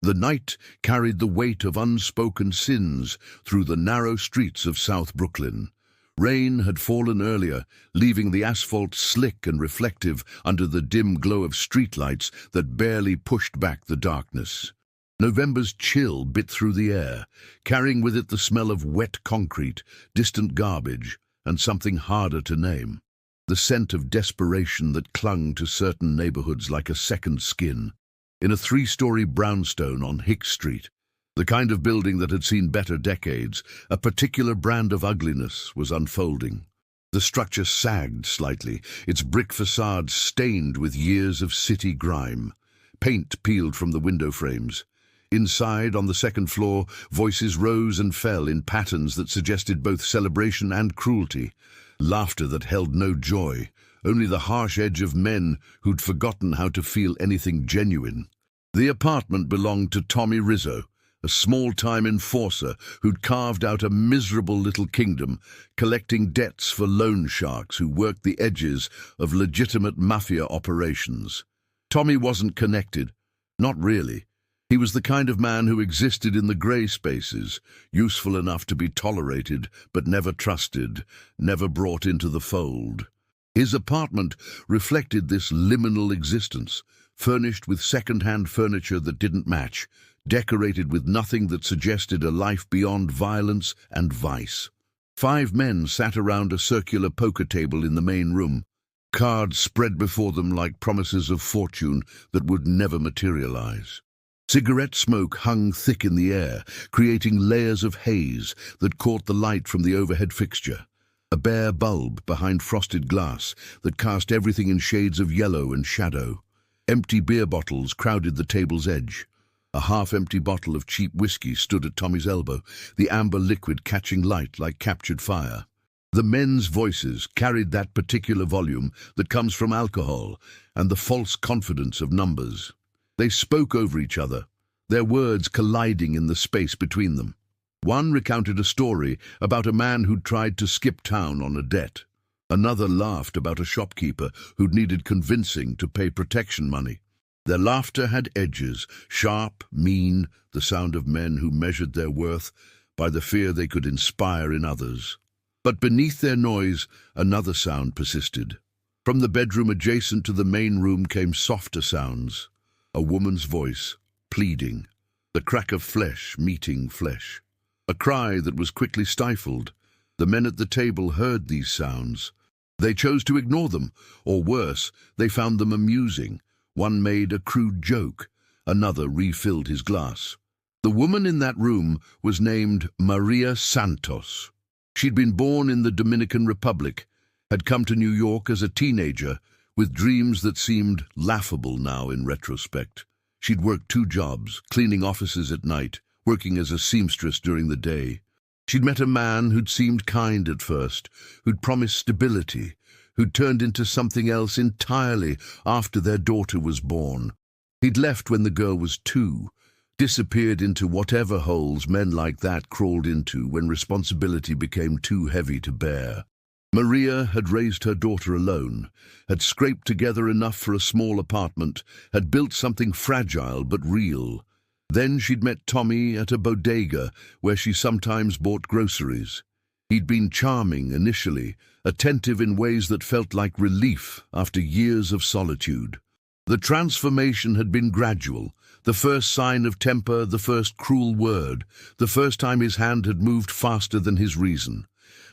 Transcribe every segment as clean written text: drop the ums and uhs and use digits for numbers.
The night carried the weight of unspoken sins through the narrow streets of South Brooklyn. Rain had fallen earlier, leaving the asphalt slick and reflective under the dim glow of streetlights that barely pushed back the darkness. November's chill bit through the air, carrying with it the smell of wet concrete, distant garbage, and something harder to name. The scent of desperation that clung to certain neighborhoods like a second skin. In a 3-story brownstone on Hicks Street, the kind of building that had seen better decades, a particular brand of ugliness was unfolding. The structure sagged slightly, its brick facade stained with years of city grime. Paint peeled from the window frames. Inside, on the second floor, voices rose and fell in patterns that suggested both celebration and cruelty. Laughter that held no joy, only the harsh edge of men who'd forgotten how to feel anything genuine. The apartment belonged to Tommy Rizzo, a small-time enforcer who'd carved out a miserable little kingdom, collecting debts for loan sharks who worked the edges of legitimate mafia operations. Tommy wasn't connected. Not really. He was the kind of man who existed in the grey spaces, useful enough to be tolerated, but never trusted, never brought into the fold. His apartment reflected this liminal existence, furnished with second-hand furniture that didn't match, decorated with nothing that suggested a life beyond violence and vice. 5 men sat around a circular poker table in the main room, cards spread before them like promises of fortune that would never materialize. Cigarette smoke hung thick in the air, creating layers of haze that caught the light from the overhead fixture. A bare bulb behind frosted glass that cast everything in shades of yellow and shadow. Empty beer bottles crowded the table's edge. A half-empty bottle of cheap whiskey stood at Tommy's elbow, the amber liquid catching light like captured fire. The men's voices carried that particular volume that comes from alcohol and the false confidence of numbers. They spoke over each other, their words colliding in the space between them. One recounted a story about a man who'd tried to skip town on a debt. Another laughed about a shopkeeper who'd needed convincing to pay protection money. Their laughter had edges, sharp, mean, the sound of men who measured their worth by the fear they could inspire in others. But beneath their noise, another sound persisted. From the bedroom adjacent to the main room came softer sounds. A woman's voice, pleading, the crack of flesh meeting flesh. A cry that was quickly stifled. The men at the table heard these sounds. They chose to ignore them, or worse, they found them amusing. One made a crude joke, another refilled his glass. The woman in that room was named Maria Santos. She'd been born in the Dominican Republic, had come to New York as a teenager, with dreams that seemed laughable now in retrospect. She'd worked 2 jobs, cleaning offices at night, working as a seamstress during the day. She'd met a man who'd seemed kind at first, who'd promised stability, who'd turned into something else entirely after their daughter was born. He'd left when the girl was 2, disappeared into whatever holes men like that crawled into when responsibility became too heavy to bear. Maria had raised her daughter alone, had scraped together enough for a small apartment, had built something fragile but real. Then she'd met Tommy at a bodega where she sometimes bought groceries. He'd been charming initially, attentive in ways that felt like relief after years of solitude. The transformation had been gradual, the first sign of temper, the first cruel word, the first time his hand had moved faster than his reason.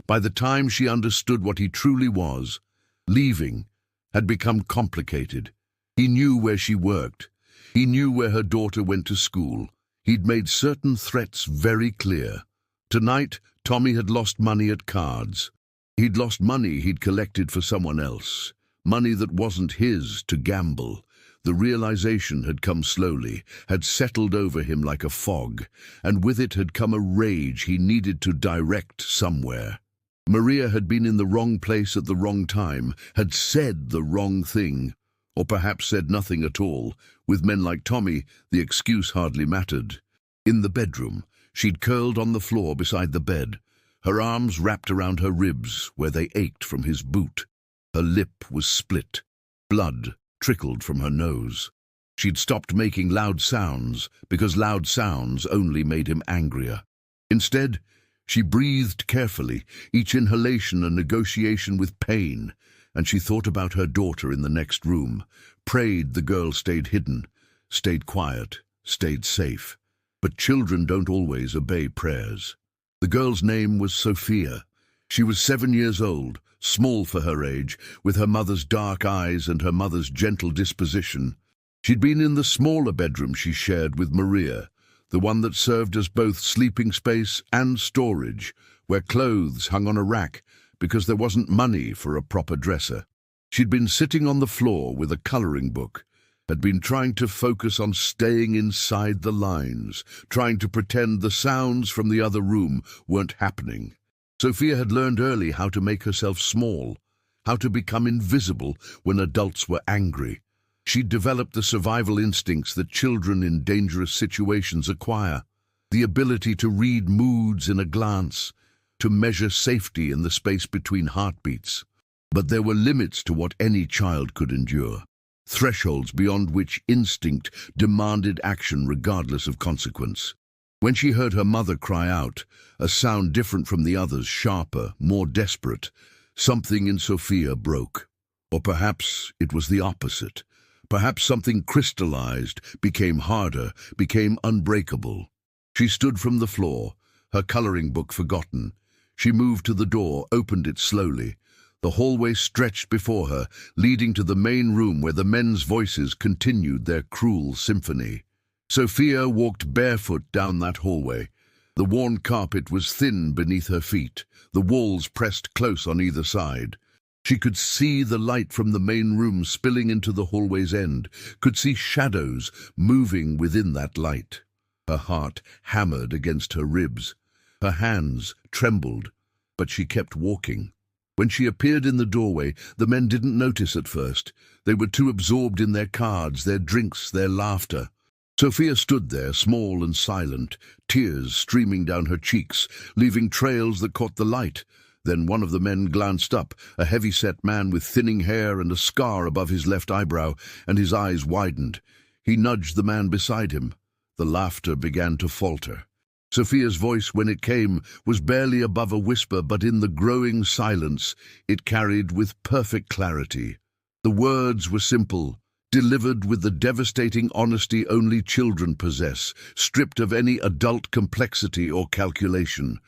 By the time she understood what he truly was, leaving had become complicated. He knew where she worked. He knew where her daughter went to school. He'd made certain threats very clear. Tonight, Tommy had lost money at cards. He'd lost money he'd collected for someone else. Money that wasn't his to gamble. The realization had come slowly, had settled over him like a fog, and with it had come a rage he needed to direct somewhere. Maria had been in the wrong place at the wrong time, had said the wrong thing, or perhaps said nothing at all. With men like Tommy, the excuse hardly mattered. In the bedroom, she'd curled on the floor beside the bed, her arms wrapped around her ribs where they ached from his boot. Her lip was split. Blood trickled from her nose. She'd stopped making loud sounds because loud sounds only made him angrier. Instead, she breathed carefully, each inhalation a negotiation with pain, and she thought about her daughter in the next room, prayed the girl stayed hidden, stayed quiet, stayed safe. But children don't always obey prayers. The girl's name was Sophia. She was 7 years old, small for her age, with her mother's dark eyes and her mother's gentle disposition. She'd been in the smaller bedroom she shared with Maria, the one that served as both sleeping space and storage, where clothes hung on a rack because there wasn't money for a proper dresser. She'd been sitting on the floor with a coloring book, had been trying to focus on staying inside the lines, trying to pretend the sounds from the other room weren't happening. Sophia had learned early how to make herself small, how to become invisible when adults were angry. She'd developed the survival instincts that children in dangerous situations acquire, the ability to read moods in a glance, to measure safety in the space between heartbeats. But there were limits to what any child could endure, thresholds beyond which instinct demanded action regardless of consequence. When she heard her mother cry out, a sound different from the others, sharper, more desperate, something in Sophia broke. Or perhaps it was the opposite. Perhaps something crystallized, became harder, became unbreakable. She stood from the floor, her coloring book forgotten. She moved to the door, opened it slowly. The hallway stretched before her, leading to the main room where the men's voices continued their cruel symphony. Sophia walked barefoot down that hallway. The worn carpet was thin beneath her feet, the walls pressed close on either side. She could see the light from the main room spilling into the hallway's end, could see shadows moving within that light. Her heart hammered against her ribs. Her hands trembled, but she kept walking. When she appeared in the doorway, the men didn't notice at first. They were too absorbed in their cards, their drinks, their laughter. Sophia stood there, small and silent, tears streaming down her cheeks, leaving trails that caught the light. Then one of the men glanced up, a heavy-set man with thinning hair and a scar above his left eyebrow, and his eyes widened. He nudged the man beside him. The laughter began to falter. Sophia's voice, when it came, was barely above a whisper, but in the growing silence it carried with perfect clarity. The words were simple, delivered with the devastating honesty only children possess, stripped of any adult complexity or calculation.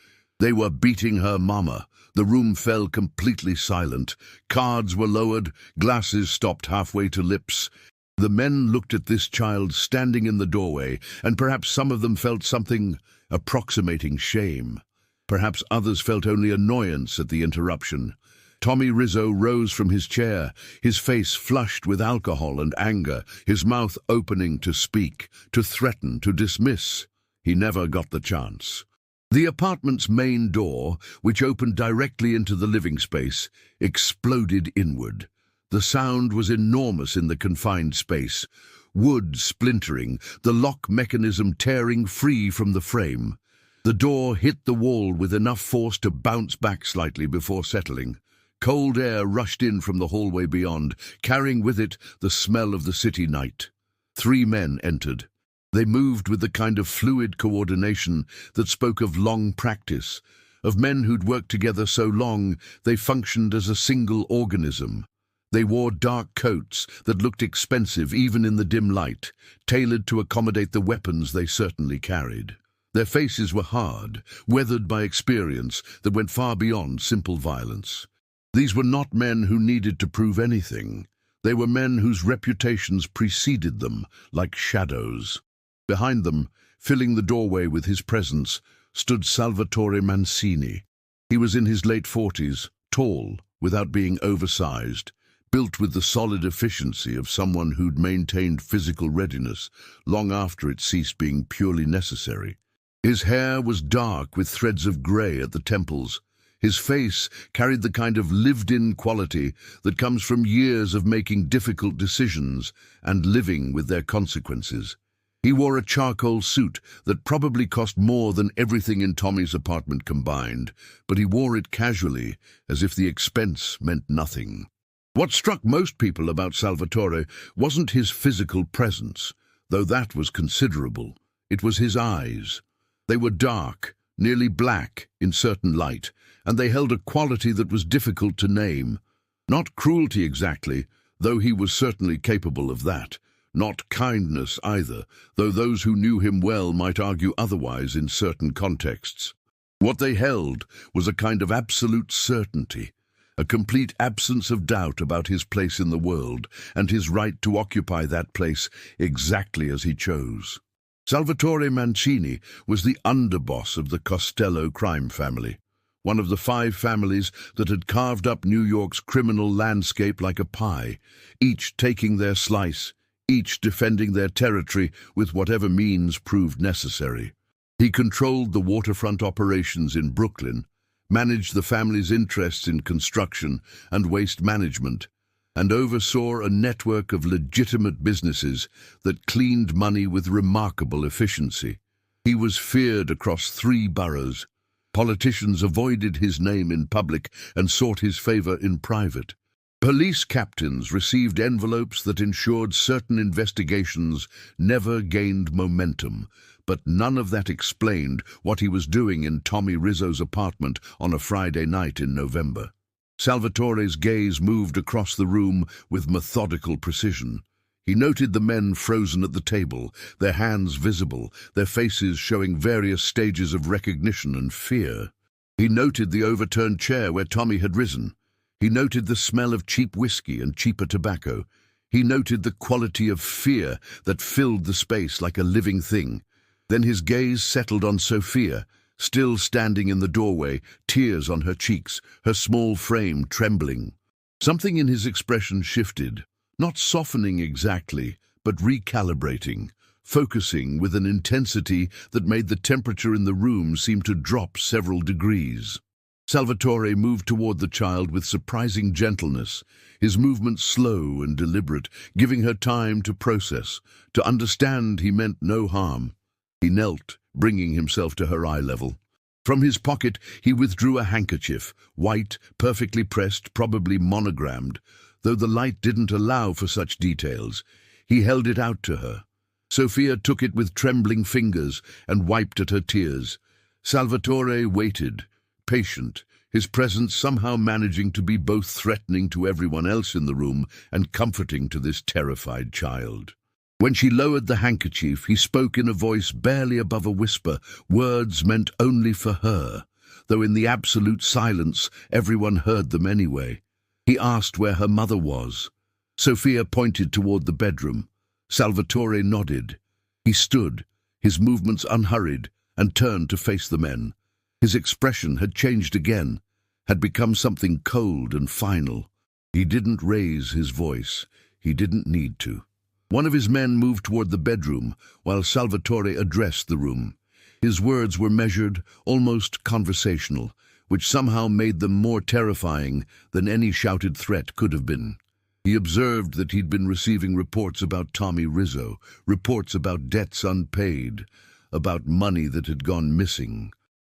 They were beating her mama. The room fell completely silent. Cards were lowered, glasses stopped halfway to lips. The men looked at this child standing in the doorway, and perhaps some of them felt something approximating shame. Perhaps others felt only annoyance at the interruption. Tommy Rizzo rose from his chair, his face flushed with alcohol and anger, his mouth opening to speak, to threaten, to dismiss. He never got the chance. The apartment's main door, which opened directly into the living space, exploded inward. The sound was enormous in the confined space, wood splintering, the lock mechanism tearing free from the frame. The door hit the wall with enough force to bounce back slightly before settling. Cold air rushed in from the hallway beyond, carrying with it the smell of the city night. 3 men entered. They moved with the kind of fluid coordination that spoke of long practice, of men who'd worked together so long they functioned as a single organism. They wore dark coats that looked expensive even in the dim light, tailored to accommodate the weapons they certainly carried. Their faces were hard, weathered by experience that went far beyond simple violence. These were not men who needed to prove anything. They were men whose reputations preceded them, like shadows. Behind them, filling the doorway with his presence, stood Salvatore Mancini. He was in his late 40s, tall, without being oversized, built with the solid efficiency of someone who'd maintained physical readiness long after it ceased being purely necessary. His hair was dark with threads of grey at the temples. His face carried the kind of lived-in quality that comes from years of making difficult decisions and living with their consequences. He wore a charcoal suit that probably cost more than everything in Tommy's apartment combined, but he wore it casually, as if the expense meant nothing. What struck most people about Salvatore wasn't his physical presence, though that was considerable. It was his eyes. They were dark, nearly black in certain light, and they held a quality that was difficult to name. Not cruelty exactly, though he was certainly capable of that. Not kindness either, though those who knew him well might argue otherwise in certain contexts. What they held was a kind of absolute certainty, a complete absence of doubt about his place in the world and his right to occupy that place exactly as he chose. Salvatore Mancini was the underboss of the Costello crime family, one of the 5 families that had carved up New York's criminal landscape like a pie, each taking their slice, each defending their territory with whatever means proved necessary. He controlled the waterfront operations in Brooklyn, managed the family's interests in construction and waste management, and oversaw a network of legitimate businesses that cleaned money with remarkable efficiency. He was feared across 3 boroughs. Politicians avoided his name in public and sought his favor in private. Police captains received envelopes that ensured certain investigations never gained momentum, but none of that explained what he was doing in Tommy Rizzo's apartment on a Friday night in November. Salvatore's gaze moved across the room with methodical precision. He noted the men frozen at the table, their hands visible, their faces showing various stages of recognition and fear. He noted the overturned chair where Tommy had risen. He noted the smell of cheap whiskey and cheaper tobacco. He noted the quality of fear that filled the space like a living thing. Then his gaze settled on Sophia, still standing in the doorway, tears on her cheeks, her small frame trembling. Something in his expression shifted, not softening exactly, but recalibrating, focusing with an intensity that made the temperature in the room seem to drop several degrees. Salvatore moved toward the child with surprising gentleness, his movements slow and deliberate, giving her time to process, to understand he meant no harm. He knelt, bringing himself to her eye level. From his pocket he withdrew a handkerchief, white, perfectly pressed, probably monogrammed, though the light didn't allow for such details. He held it out to her. Sophia took it with trembling fingers and wiped at her tears. Salvatore waited, patient, his presence somehow managing to be both threatening to everyone else in the room and comforting to this terrified child. When she lowered the handkerchief, he spoke in a voice barely above a whisper, words meant only for her, though in the absolute silence everyone heard them anyway. He asked where her mother was. Sophia pointed toward the bedroom. Salvatore nodded. He stood, his movements unhurried, and turned to face the men. His expression had changed again, had become something cold and final. He didn't raise his voice. He didn't need to. One of his men moved toward the bedroom, while Salvatore addressed the room. His words were measured, almost conversational, which somehow made them more terrifying than any shouted threat could have been. He observed that he'd been receiving reports about Tommy Rizzo, reports about debts unpaid, about money that had gone missing.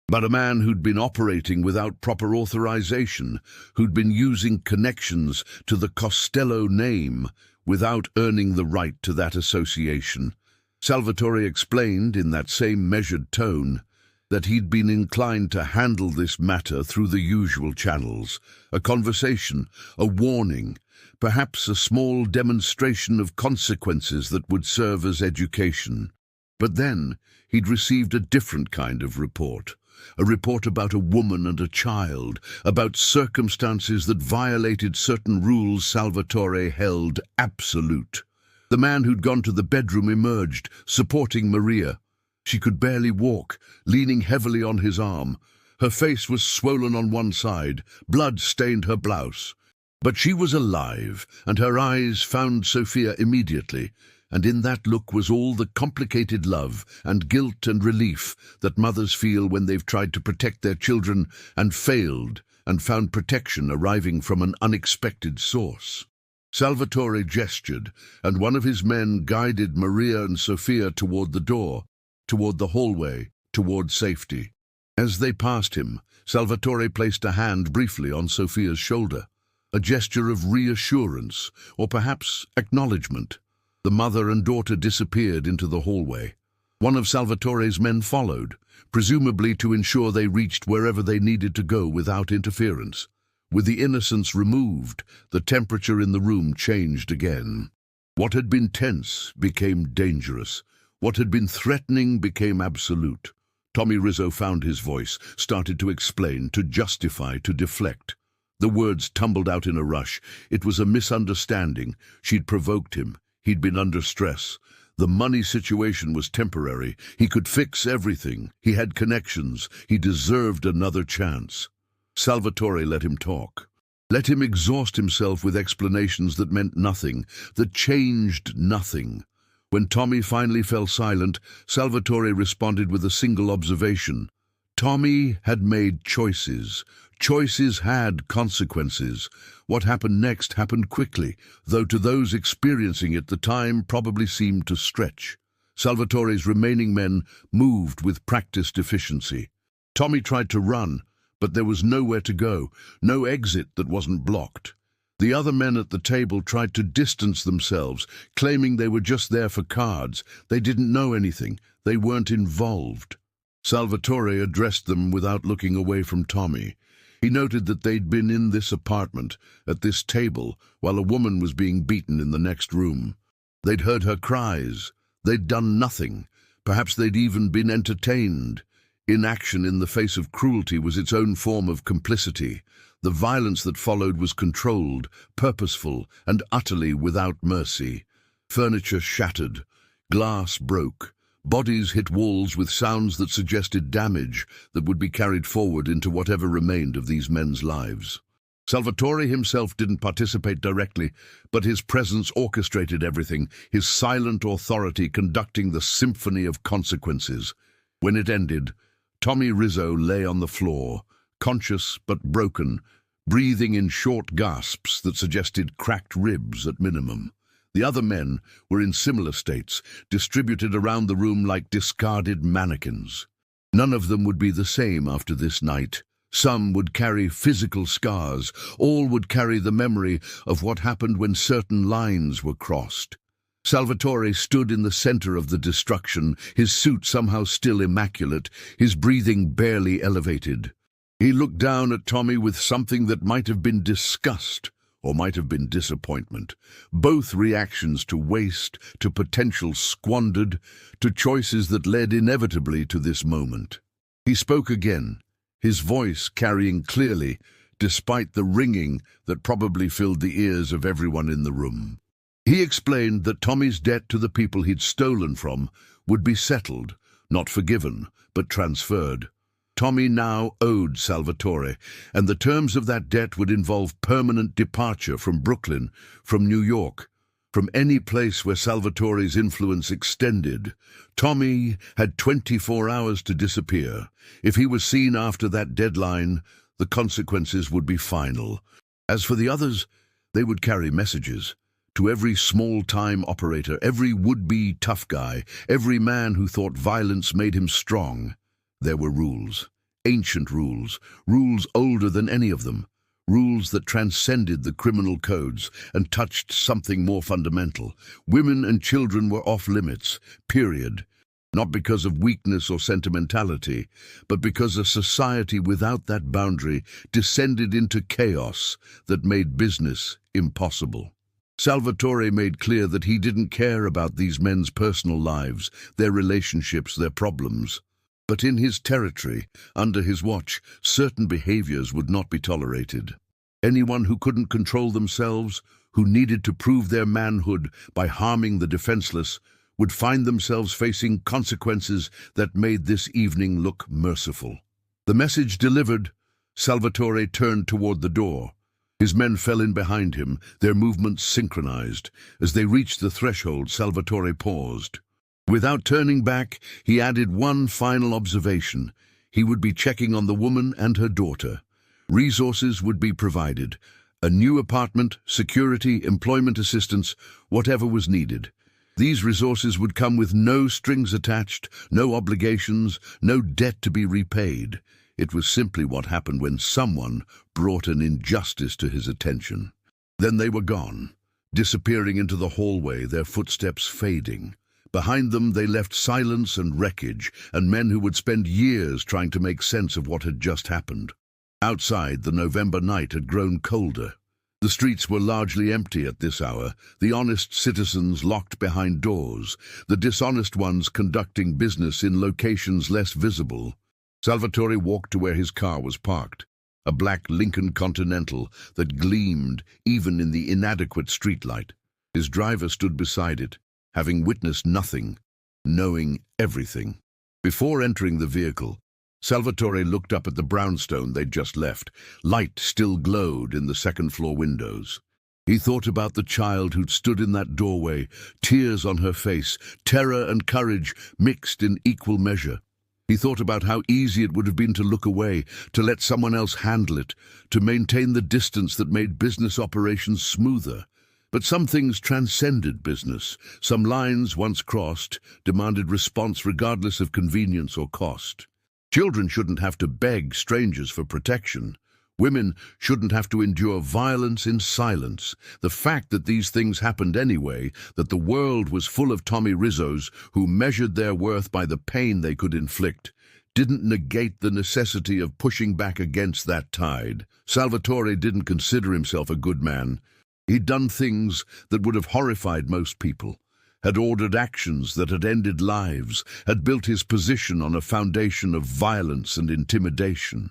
About a man who'd been operating without proper authorization, who'd been using connections to the Costello name without earning the right to that association. Salvatore explained in that same measured tone that he'd been inclined to handle this matter through the usual channels, a conversation, a warning, perhaps a small demonstration of consequences that would serve as education. But then he'd received a different kind of report. A report about a woman and a child, about circumstances that violated certain rules Salvatore held absolute. The man who'd gone to the bedroom emerged, supporting Maria. She could barely walk, leaning heavily on his arm. Her face was swollen on one side, blood stained her blouse. But she was alive, and her eyes found Sophia immediately, and in that look was all the complicated love and guilt and relief that mothers feel when they've tried to protect their children and failed and found protection arriving from an unexpected source. Salvatore gestured, and one of his men guided Maria and Sophia toward the door, toward the hallway, toward safety. As they passed him, Salvatore placed a hand briefly on Sophia's shoulder. a gesture of reassurance, or perhaps acknowledgement. The mother and daughter disappeared into the hallway. One of Salvatore's men followed, presumably to ensure they reached wherever they needed to go without interference. With the innocence removed, the temperature in the room changed again. What had been tense became dangerous. What had been threatening became absolute. Tommy Rizzo found his voice, started to explain, to justify, to deflect. The words tumbled out in a rush. It was a misunderstanding. She'd provoked him. He'd been under stress. The money situation was temporary. He could fix everything. He had connections. He deserved another chance. Salvatore let him talk. Let him exhaust himself with explanations that meant nothing, that changed nothing. When Tommy finally fell silent, Salvatore responded with a single observation. Tommy had made choices. Choices had consequences. What happened next happened quickly, though to those experiencing it the time probably seemed to stretch. Salvatore's remaining men moved with practiced efficiency. Tommy tried to run, but there was nowhere to go, no exit that wasn't blocked. The other men at the table tried to distance themselves, claiming they were just there for cards. They didn't know anything. They weren't involved. Salvatore addressed them without looking away from Tommy. He noted that they'd been in this apartment, at this table, while a woman was being beaten in the next room. They'd heard her cries. They'd done nothing. Perhaps they'd even been entertained. Inaction in the face of cruelty was its own form of complicity. The violence that followed was controlled, purposeful, and utterly without mercy. Furniture shattered. Glass broke. Bodies hit walls with sounds that suggested damage that would be carried forward into whatever remained of these men's lives. Salvatore himself didn't participate directly, but his presence orchestrated everything, his silent authority conducting the symphony of consequences. When it ended, Tommy Rizzo lay on the floor, conscious but broken, breathing in short gasps that suggested cracked ribs at minimum. The other men were in similar states, distributed around the room like discarded mannequins. None of them would be the same after this night. Some would carry physical scars. All would carry the memory of what happened when certain lines were crossed. Salvatore stood in the center of the destruction, his suit somehow still immaculate, his breathing barely elevated. He looked down at Tommy with something that might have been disgust, or might have been disappointment. Both reactions to waste, to potential squandered, to choices that led inevitably to this moment. He spoke again, his voice carrying clearly, despite the ringing that probably filled the ears of everyone in the room. He explained that Tommy's debt to the people he'd stolen from would be settled, not forgiven, but transferred. Tommy now owed Salvatore, and the terms of that debt would involve permanent departure from Brooklyn, from New York, from any place where Salvatore's influence extended. Tommy had 24 hours to disappear. If he was seen after that deadline, the consequences would be final. As for the others, they would carry messages. To every small-time operator, every would-be tough guy, every man who thought violence made him strong, there were rules, ancient rules, rules older than any of them, rules that transcended the criminal codes and touched something more fundamental. Women and children were off-limits, period. Not because of weakness or sentimentality, but because a society without that boundary descended into chaos that made business impossible. Salvatore made clear that he didn't care about these men's personal lives, their relationships, their problems. But in his territory, under his watch, certain behaviors would not be tolerated. Anyone who couldn't control themselves, who needed to prove their manhood by harming the defenseless, would find themselves facing consequences that made this evening look merciful. The message delivered, Salvatore turned toward the door. His men fell in behind him, their movements synchronized. As they reached the threshold, Salvatore paused. Without turning back, he added one final observation. He would be checking on the woman and her daughter. Resources would be provided. A new apartment, security, employment assistance, whatever was needed. These resources would come with no strings attached, no obligations, no debt to be repaid. It was simply what happened when someone brought an injustice to his attention. Then they were gone, disappearing into the hallway, their footsteps fading. Behind them they left silence and wreckage, and men who would spend years trying to make sense of what had just happened. Outside, the November night had grown colder. The streets were largely empty at this hour, the honest citizens locked behind doors, the dishonest ones conducting business in locations less visible. Salvatore walked to where his car was parked, a black Lincoln Continental that gleamed even in the inadequate streetlight. His driver stood beside it, having witnessed nothing, knowing everything. Before entering the vehicle, Salvatore looked up at the brownstone they'd just left. Light still glowed in the second-floor windows. He thought about the child who'd stood in that doorway, tears on her face, terror and courage mixed in equal measure. He thought about how easy it would have been to look away, to let someone else handle it, to maintain the distance that made business operations smoother. But some things transcended business. Some lines, once crossed, demanded response regardless of convenience or cost. Children shouldn't have to beg strangers for protection. Women shouldn't have to endure violence in silence. The fact that these things happened anyway, that the world was full of Tommy Rizzos who measured their worth by the pain they could inflict, didn't negate the necessity of pushing back against that tide. Salvatore didn't consider himself a good man. He'd done things that would have horrified most people, had ordered actions that had ended lives, had built his position on a foundation of violence and intimidation.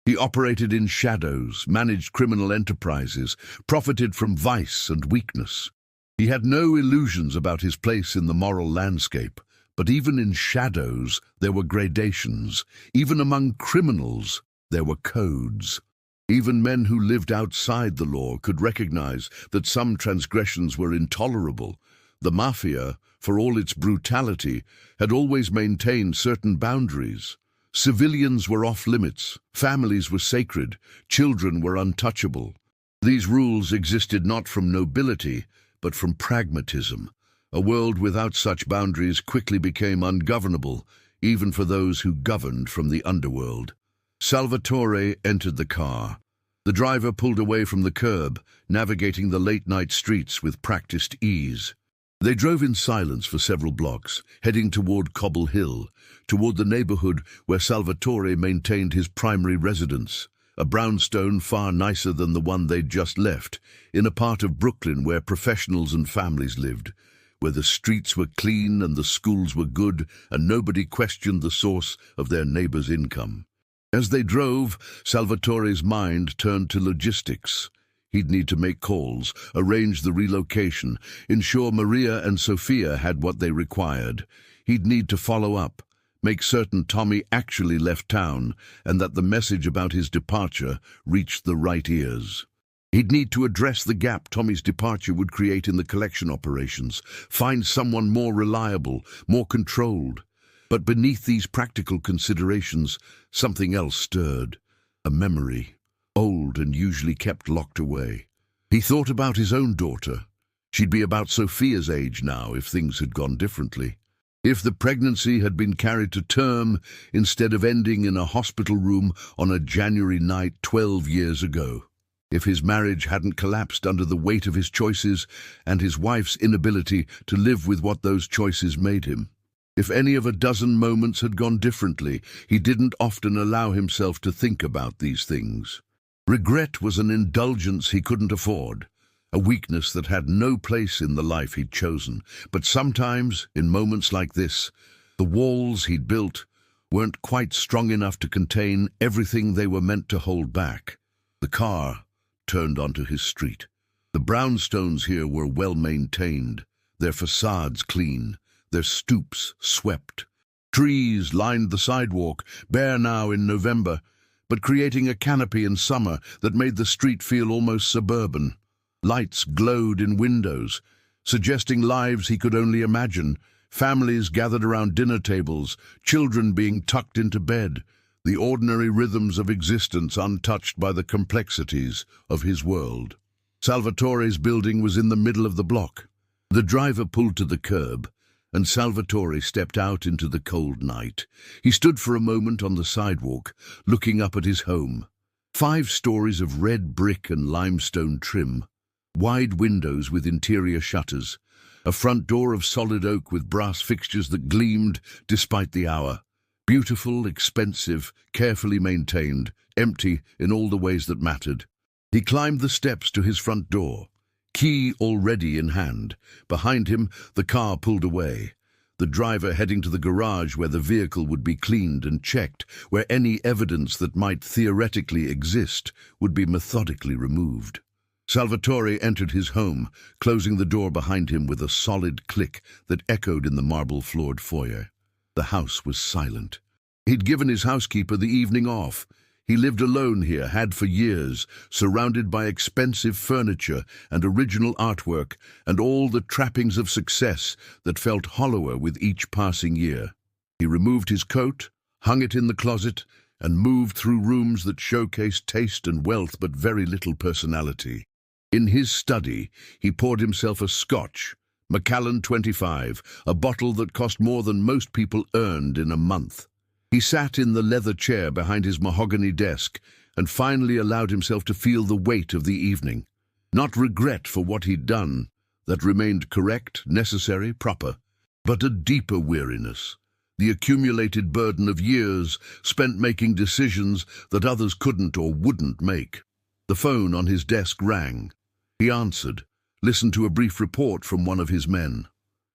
He operated in shadows, managed criminal enterprises, profited from vice and weakness. He had no illusions about his place in the moral landscape, but even in shadows there were gradations. Even among criminals there were codes. Even men who lived outside the law could recognize that some transgressions were intolerable. The Mafia, for all its brutality, had always maintained certain boundaries. Civilians were off-limits, families were sacred, children were untouchable. These rules existed not from nobility, but from pragmatism. A world without such boundaries quickly became ungovernable, even for those who governed from the underworld. Salvatore entered the car. The driver pulled away from the curb, navigating the late-night streets with practiced ease. They drove in silence for several blocks, heading toward Cobble Hill, toward the neighborhood where Salvatore maintained his primary residence, a brownstone far nicer than the one they'd just left, in a part of Brooklyn where professionals and families lived, where the streets were clean and the schools were good and nobody questioned the source of their neighbor's income. As they drove, Salvatore's mind turned to logistics. He'd need to make calls, arrange the relocation, ensure Maria and Sophia had what they required. He'd need to follow up, make certain Tommy actually left town and that the message about his departure reached the right ears. He'd need to address the gap Tommy's departure would create in the collection operations, find someone more reliable, more controlled. But beneath these practical considerations, something else stirred, a memory, old and usually kept locked away. He thought about his own daughter. She'd be about Sophia's age now if things had gone differently. If the pregnancy had been carried to term instead of ending in a hospital room on a January night 12 years ago. If his marriage hadn't collapsed under the weight of his choices and his wife's inability to live with what those choices made him. If any of a dozen moments had gone differently, he didn't often allow himself to think about these things. Regret was an indulgence he couldn't afford, a weakness that had no place in the life he'd chosen. But sometimes, in moments like this, the walls he'd built weren't quite strong enough to contain everything they were meant to hold back. The car turned onto his street. The brownstones here were well maintained, their facades clean, their stoops swept. Trees lined the sidewalk, bare now in November, but creating a canopy in summer that made the street feel almost suburban. Lights glowed in windows, suggesting lives he could only imagine, families gathered around dinner tables, children being tucked into bed, the ordinary rhythms of existence untouched by the complexities of his world. Salvatore's building was in the middle of the block. The driver pulled to the curb, and Salvatore stepped out into the cold night. He stood for a moment on the sidewalk, looking up at his home. 5 stories of red brick and limestone trim, wide windows with interior shutters, a front door of solid oak with brass fixtures that gleamed despite the hour. Beautiful, expensive, carefully maintained, empty in all the ways that mattered. He climbed the steps to his front door, key already in hand. Behind him, the car pulled away, the driver heading to the garage where the vehicle would be cleaned and checked, where any evidence that might theoretically exist would be methodically removed. Salvatore entered his home, closing the door behind him with a solid click that echoed in the marble-floored foyer. The house was silent. He'd given his housekeeper the evening off. He lived alone here, had for years, surrounded by expensive furniture and original artwork and all the trappings of success that felt hollower with each passing year. He removed his coat, hung it in the closet, and moved through rooms that showcased taste and wealth but very little personality. In his study, he poured himself a Scotch, Macallan 25, a bottle that cost more than most people earned in a month. He sat in the leather chair behind his mahogany desk and finally allowed himself to feel the weight of the evening. Not regret for what he'd done, that remained correct, necessary, proper, but a deeper weariness, the accumulated burden of years spent making decisions that others couldn't or wouldn't make. The phone on his desk rang. He answered, listened to a brief report from one of his men.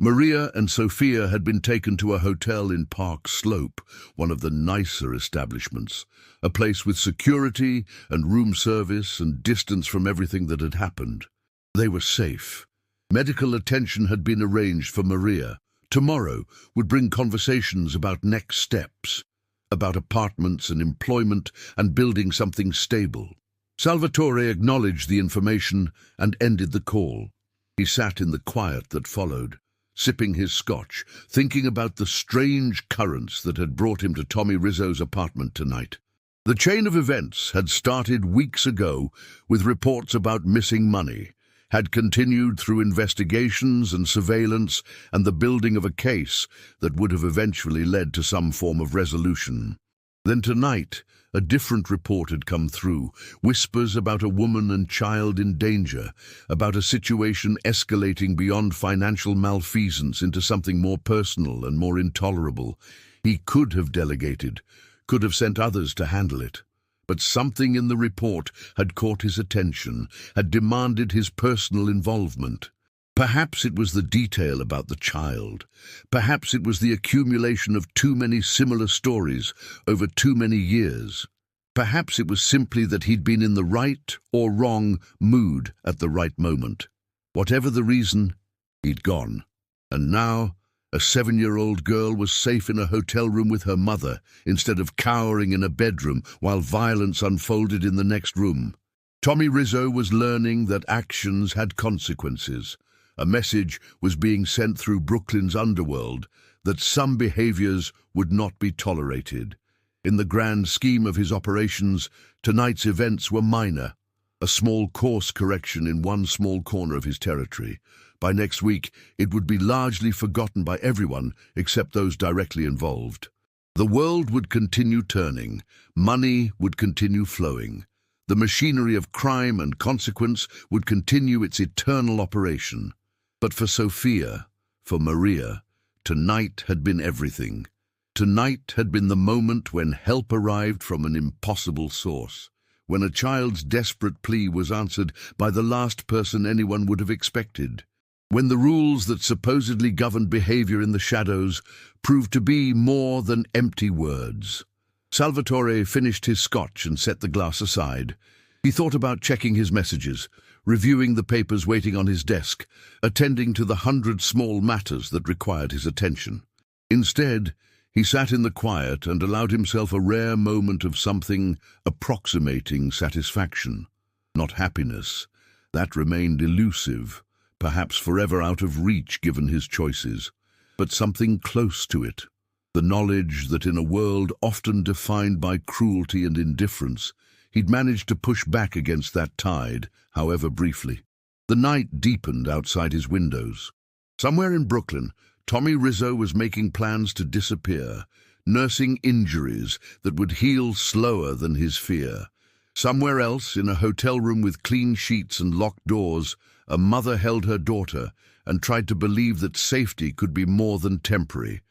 Maria and Sophia had been taken to a hotel in Park Slope, one of the nicer establishments, a place with security and room service and distance from everything that had happened. They were safe. Medical attention had been arranged for Maria. Tomorrow would bring conversations about next steps, about apartments and employment and building something stable. Salvatore acknowledged the information and ended the call. He sat in the quiet that followed, sipping his scotch, thinking about the strange currents that had brought him to Tommy Rizzo's apartment tonight. The chain of events had started weeks ago with reports about missing money, had continued through investigations and surveillance and the building of a case that would have eventually led to some form of resolution. Then tonight, a different report had come through, whispers about a woman and child in danger, about a situation escalating beyond financial malfeasance into something more personal and more intolerable. He could have delegated, could have sent others to handle it. But something in the report had caught his attention, had demanded his personal involvement. Perhaps it was the detail about the child. Perhaps it was the accumulation of too many similar stories over too many years. Perhaps it was simply that he'd been in the right or wrong mood at the right moment. Whatever the reason, he'd gone. And now, a 7-year-old girl was safe in a hotel room with her mother, instead of cowering in a bedroom while violence unfolded in the next room. Tommy Rizzo was learning that actions had consequences. A message was being sent through Brooklyn's underworld that some behaviors would not be tolerated. In the grand scheme of his operations, tonight's events were minor, a small course correction in one small corner of his territory. By next week, it would be largely forgotten by everyone except those directly involved. The world would continue turning, money would continue flowing. The machinery of crime and consequence would continue its eternal operation. But for Sophia, for Maria, tonight had been everything. Tonight had been the moment when help arrived from an impossible source, when a child's desperate plea was answered by the last person anyone would have expected, when the rules that supposedly governed behavior in the shadows proved to be more than empty words. Salvatore finished his scotch and set the glass aside. He thought about checking his messages, reviewing the papers waiting on his desk, attending to the 100 small matters that required his attention. Instead, he sat in the quiet and allowed himself a rare moment of something approximating satisfaction. Not happiness. That remained elusive, perhaps forever out of reach given his choices, but something close to it. The knowledge that in a world often defined by cruelty and indifference, he'd managed to push back against that tide, however briefly. The night deepened outside his windows. Somewhere in Brooklyn, Tommy Rizzo was making plans to disappear, nursing injuries that would heal slower than his fear. Somewhere else, in a hotel room with clean sheets and locked doors, a mother held her daughter and tried to believe that safety could be more than temporary.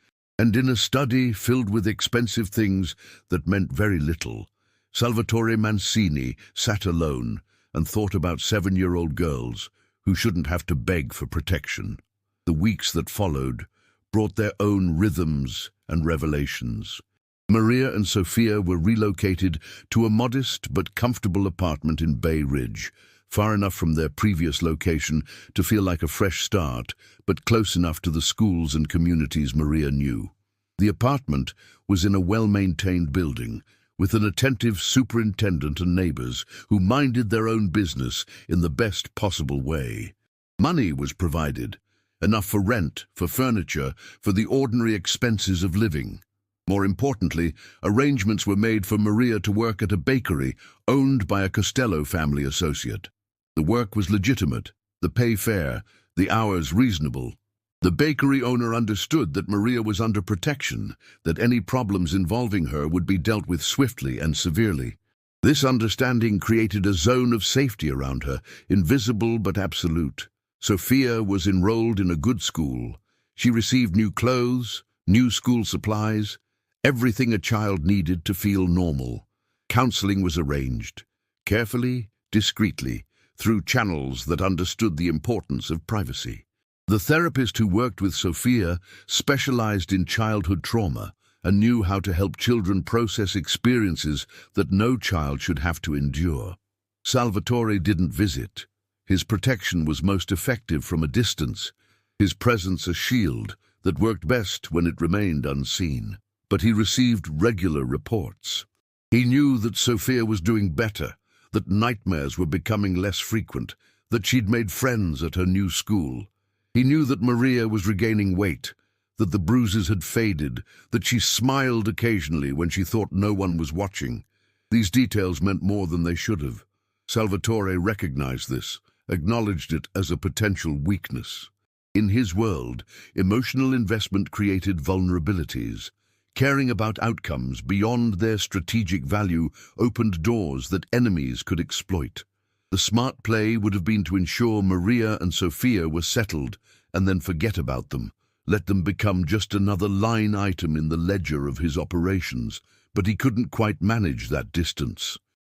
And in a study filled with expensive things that meant very little, Salvatore Mancini sat alone and thought about 7-year-old girls who shouldn't have to beg for protection. The weeks that followed brought their own rhythms and revelations. Maria and Sofia were relocated to a modest but comfortable apartment in Bay Ridge, far enough from their previous location to feel like a fresh start, but close enough to the schools and communities Maria knew. The apartment was in a well-maintained building, with an attentive superintendent and neighbors who minded their own business in the best possible way. Money was provided, enough for rent, for furniture, for the ordinary expenses of living. More importantly, arrangements were made for Maria to work at a bakery owned by a Costello family associate. The work was legitimate, the pay fair, the hours reasonable. The bakery owner understood that Maria was under protection, that any problems involving her would be dealt with swiftly and severely. This understanding created a zone of safety around her, invisible but absolute. Sofia was enrolled in a good school. She received new clothes, new school supplies, everything a child needed to feel normal. Counseling was arranged, carefully, discreetly, through channels that understood the importance of privacy. The therapist who worked with Sofia specialized in childhood trauma and knew how to help children process experiences that no child should have to endure. Salvatore didn't visit. His protection was most effective from a distance, his presence a shield that worked best when it remained unseen. But he received regular reports. He knew that Sofia was doing better, that nightmares were becoming less frequent, that she'd made friends at her new school. He knew that Maria was regaining weight, that the bruises had faded, that she smiled occasionally when she thought no one was watching. These details meant more than they should have. Salvatore recognized this, acknowledged it as a potential weakness. In his world, emotional investment created vulnerabilities. Caring about outcomes beyond their strategic value opened doors that enemies could exploit. The smart play would have been to ensure Maria and Sofia were settled and then forget about them, let them become just another line item in the ledger of his operations, but he couldn't quite manage that distance.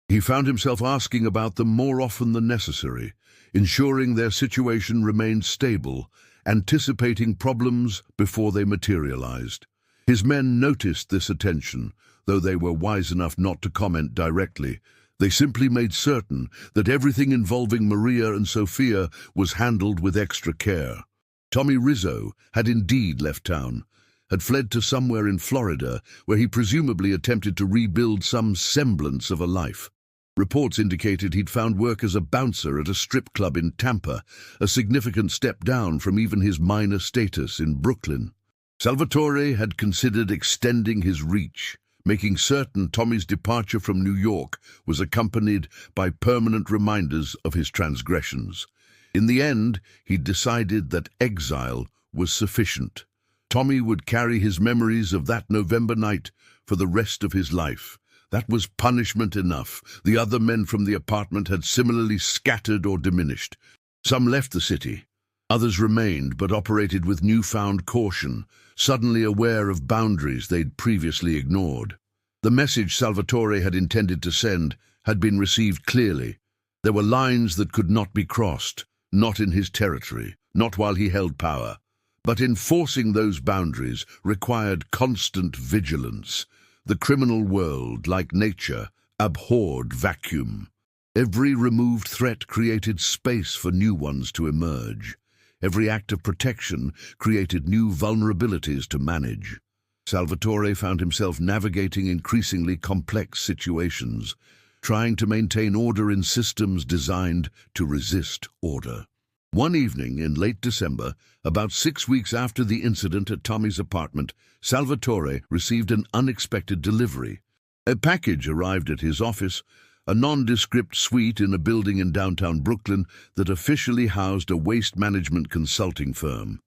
He found himself asking about them more often than necessary, ensuring their situation remained stable, anticipating problems before they materialized. His men noticed this attention, though they were wise enough not to comment directly. They simply made certain that everything involving Maria and Sofia was handled with extra care. Tommy Rizzo had indeed left town, had fled to somewhere in Florida, where he presumably attempted to rebuild some semblance of a life. Reports indicated he'd found work as a bouncer at a strip club in Tampa, a significant step down from even his minor status in Brooklyn. Salvatore had considered extending his reach, making certain Tommy's departure from New York was accompanied by permanent reminders of his transgressions. In the end, he'd decided that exile was sufficient. Tommy would carry his memories of that November night for the rest of his life. That was punishment enough. The other men from the apartment had similarly scattered or diminished. Some left the city. Others remained, but operated with newfound caution, suddenly aware of boundaries they'd previously ignored. The message Salvatore had intended to send had been received clearly. There were lines that could not be crossed, not in his territory, not while he held power. But enforcing those boundaries required constant vigilance. The criminal world, like nature, abhorred vacuum. Every removed threat created space for new ones to emerge. Every act of protection created new vulnerabilities to manage. Salvatore found himself navigating increasingly complex situations, trying to maintain order in systems designed to resist order. One evening in late December, about 6 weeks after the incident at Tommy's apartment, Salvatore received an unexpected delivery. A package arrived at his office, a nondescript suite in a building in downtown Brooklyn that officially housed a waste management consulting firm.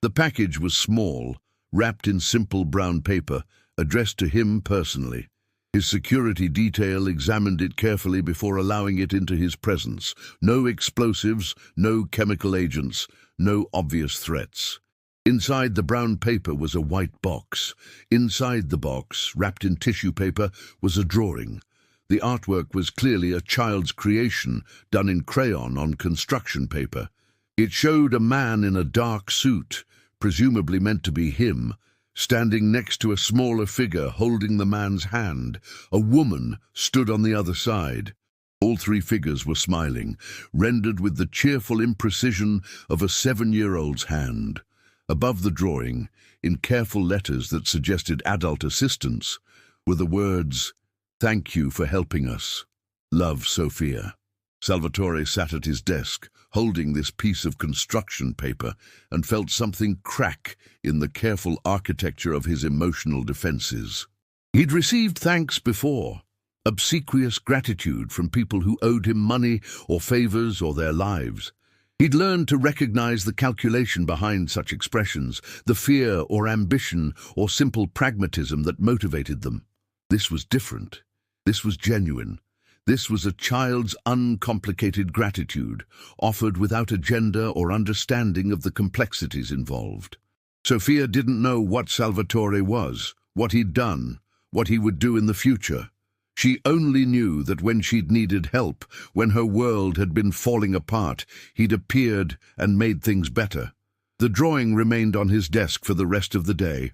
The package was small, wrapped in simple brown paper, addressed to him personally. His security detail examined it carefully before allowing it into his presence. No explosives, no chemical agents, no obvious threats. Inside the brown paper was a white box. Inside the box, wrapped in tissue paper, was a drawing. The artwork was clearly a child's creation, done in crayon on construction paper. It showed a man in a dark suit, presumably meant to be him, standing next to a smaller figure holding the man's hand. A woman stood on the other side. All three figures were smiling, rendered with the cheerful imprecision of a 7-year-old's hand. Above the drawing, in careful letters that suggested adult assistance, were the words, "Thank you for helping us. Love, Sophia." Salvatore sat at his desk, holding this piece of construction paper, and felt something crack in the careful architecture of his emotional defenses. He'd received thanks before, obsequious gratitude from people who owed him money or favors or their lives. He'd learned to recognize the calculation behind such expressions, the fear or ambition or simple pragmatism that motivated them. This was different. This was genuine. This was a child's uncomplicated gratitude, offered without agenda or understanding of the complexities involved. Sophia didn't know what Salvatore was, what he'd done, what he would do in the future. She only knew that when she'd needed help, when her world had been falling apart, he'd appeared and made things better. The drawing remained on his desk for the rest of the day.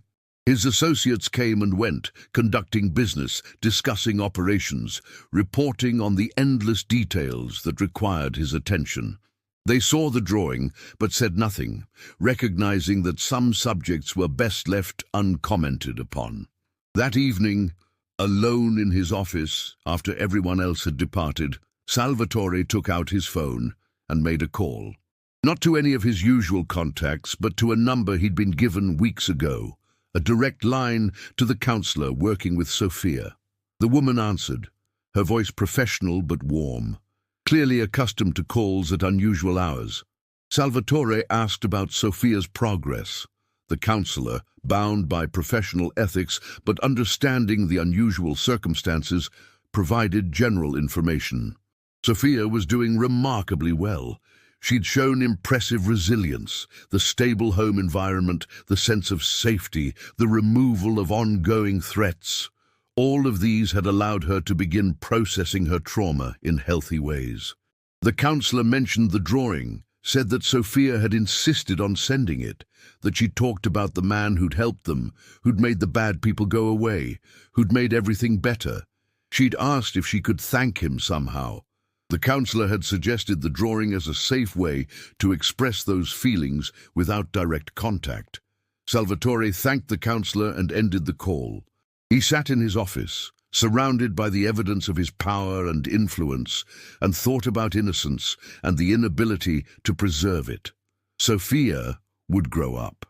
His associates came and went, conducting business, discussing operations, reporting on the endless details that required his attention. They saw the drawing, but said nothing, recognizing that some subjects were best left uncommented upon. That evening, alone in his office, after everyone else had departed, Salvatore took out his phone and made a call. Not to any of his usual contacts, but to a number he'd been given weeks ago. A direct line to the counselor working with Sophia. The woman answered, her voice professional but warm, clearly accustomed to calls at unusual hours. Salvatore asked about Sophia's progress. The counselor, bound by professional ethics but understanding the unusual circumstances, provided general information. Sophia was doing remarkably well. She'd shown impressive resilience, the stable home environment, the sense of safety, the removal of ongoing threats. All of these had allowed her to begin processing her trauma in healthy ways. The counselor mentioned the drawing, said that Sophia had insisted on sending it, that she talked about the man who'd helped them, who'd made the bad people go away, who'd made everything better. She'd asked if she could thank him somehow. The counselor had suggested the drawing as a safe way to express those feelings without direct contact. Salvatore thanked the counselor and ended the call. He sat in his office, surrounded by the evidence of his power and influence, and thought about innocence and the inability to preserve it. Sophia would grow up.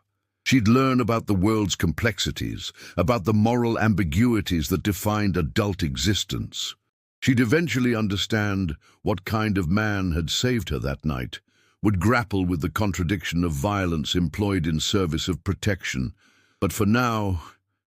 She'd learn about the world's complexities, about the moral ambiguities that defined adult existence. She'd eventually understand what kind of man had saved her that night, would grapple with the contradiction of violence employed in service of protection. But for now,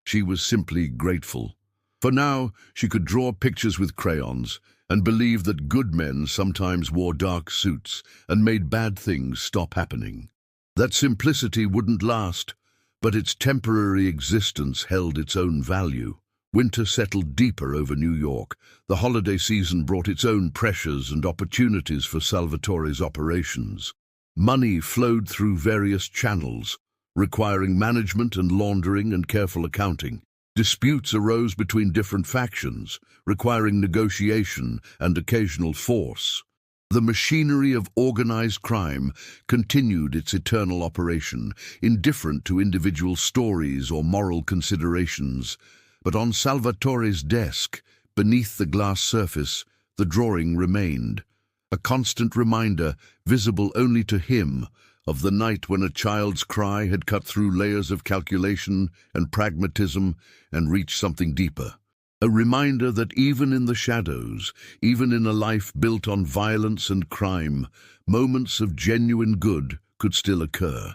she was simply grateful. For now, she could draw pictures with crayons and believe that good men sometimes wore dark suits and made bad things stop happening. That simplicity wouldn't last, but its temporary existence held its own value. Winter settled deeper over New York. The holiday season brought its own pressures and opportunities for Salvatore's operations. Money flowed through various channels, requiring management and laundering and careful accounting. Disputes arose between different factions, requiring negotiation and occasional force. The machinery of organized crime continued its eternal operation, indifferent to individual stories or moral considerations. But on Salvatore's desk, beneath the glass surface, the drawing remained, a constant reminder, visible only to him, of the night when a child's cry had cut through layers of calculation and pragmatism and reached something deeper. A reminder that even in the shadows, even in a life built on violence and crime, moments of genuine good could still occur.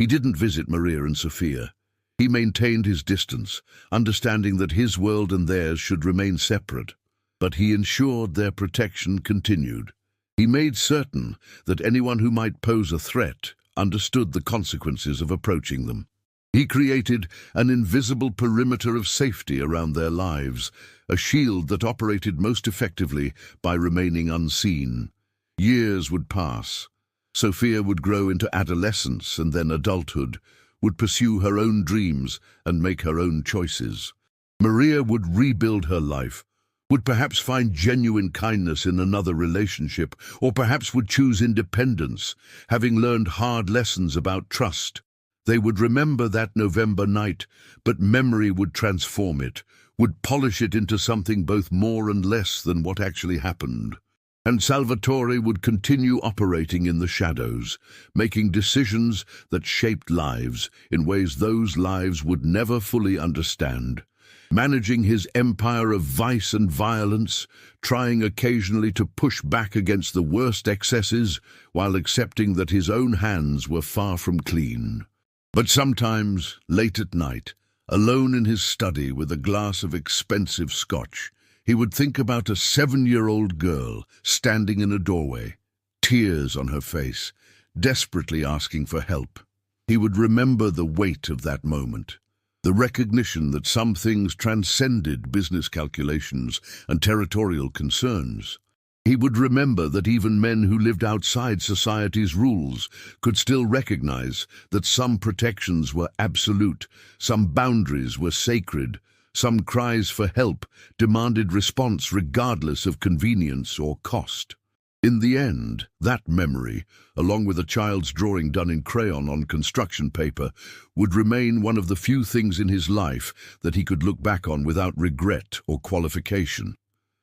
He didn't visit Maria and Sophia. He maintained his distance, understanding that his world and theirs should remain separate. But he ensured their protection continued. He made certain that anyone who might pose a threat understood the consequences of approaching them. He created an invisible perimeter of safety around their lives, a shield that operated most effectively by remaining unseen. Years would pass. Sophia would grow into adolescence and then adulthood, would pursue her own dreams and make her own choices. Maria would rebuild her life, would perhaps find genuine kindness in another relationship, or perhaps would choose independence, having learned hard lessons about trust. They would remember that November night, but memory would transform it, would polish it into something both more and less than what actually happened. And Salvatore would continue operating in the shadows, making decisions that shaped lives in ways those lives would never fully understand. Managing his empire of vice and violence, trying occasionally to push back against the worst excesses, while accepting that his own hands were far from clean. But sometimes, late at night, alone in his study with a glass of expensive scotch, he would think about a 7-year-old girl standing in a doorway, tears on her face, desperately asking for help. He would remember the weight of that moment, the recognition that some things transcended business calculations and territorial concerns. He would remember that even men who lived outside society's rules could still recognize that some protections were absolute, some boundaries were sacred, some cries for help demanded response regardless of convenience or cost. In the end, that memory, along with a child's drawing done in crayon on construction paper, would remain one of the few things in his life that he could look back on without regret or qualification.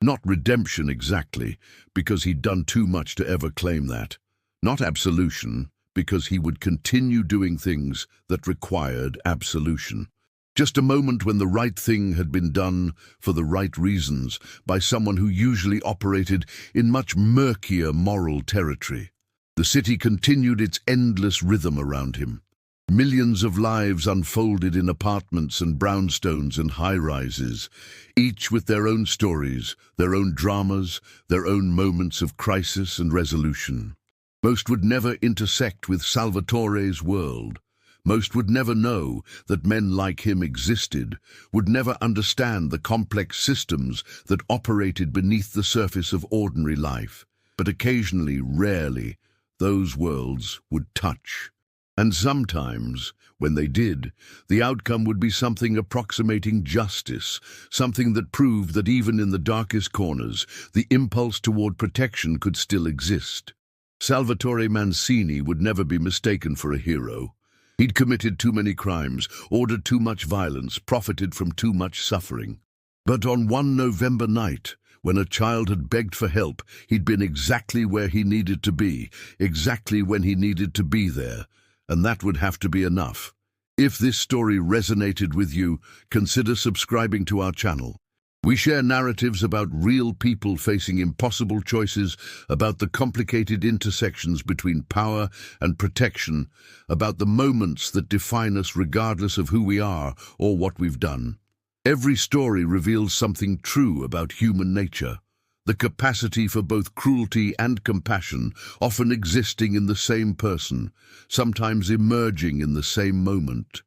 Not redemption exactly, because he'd done too much to ever claim that. Not absolution, because he would continue doing things that required absolution. Just a moment when the right thing had been done for the right reasons by someone who usually operated in much murkier moral territory. The city continued its endless rhythm around him. Millions of lives unfolded in apartments and brownstones and high-rises, each with their own stories, their own dramas, their own moments of crisis and resolution. Most would never intersect with Salvatore's world. Most would never know that men like him existed, would never understand the complex systems that operated beneath the surface of ordinary life. But occasionally, rarely, those worlds would touch. And sometimes, when they did, the outcome would be something approximating justice, something that proved that even in the darkest corners, the impulse toward protection could still exist. Salvatore Mancini would never be mistaken for a hero. He'd committed too many crimes, ordered too much violence, profited from too much suffering. But on one November night, when a child had begged for help, he'd been exactly where he needed to be, exactly when he needed to be there. And that would have to be enough. If this story resonated with you, consider subscribing to our channel. We share narratives about real people facing impossible choices, about the complicated intersections between power and protection, about the moments that define us regardless of who we are or what we've done. Every story reveals something true about human nature. The capacity for both cruelty and compassion often existing in the same person, sometimes emerging in the same moment.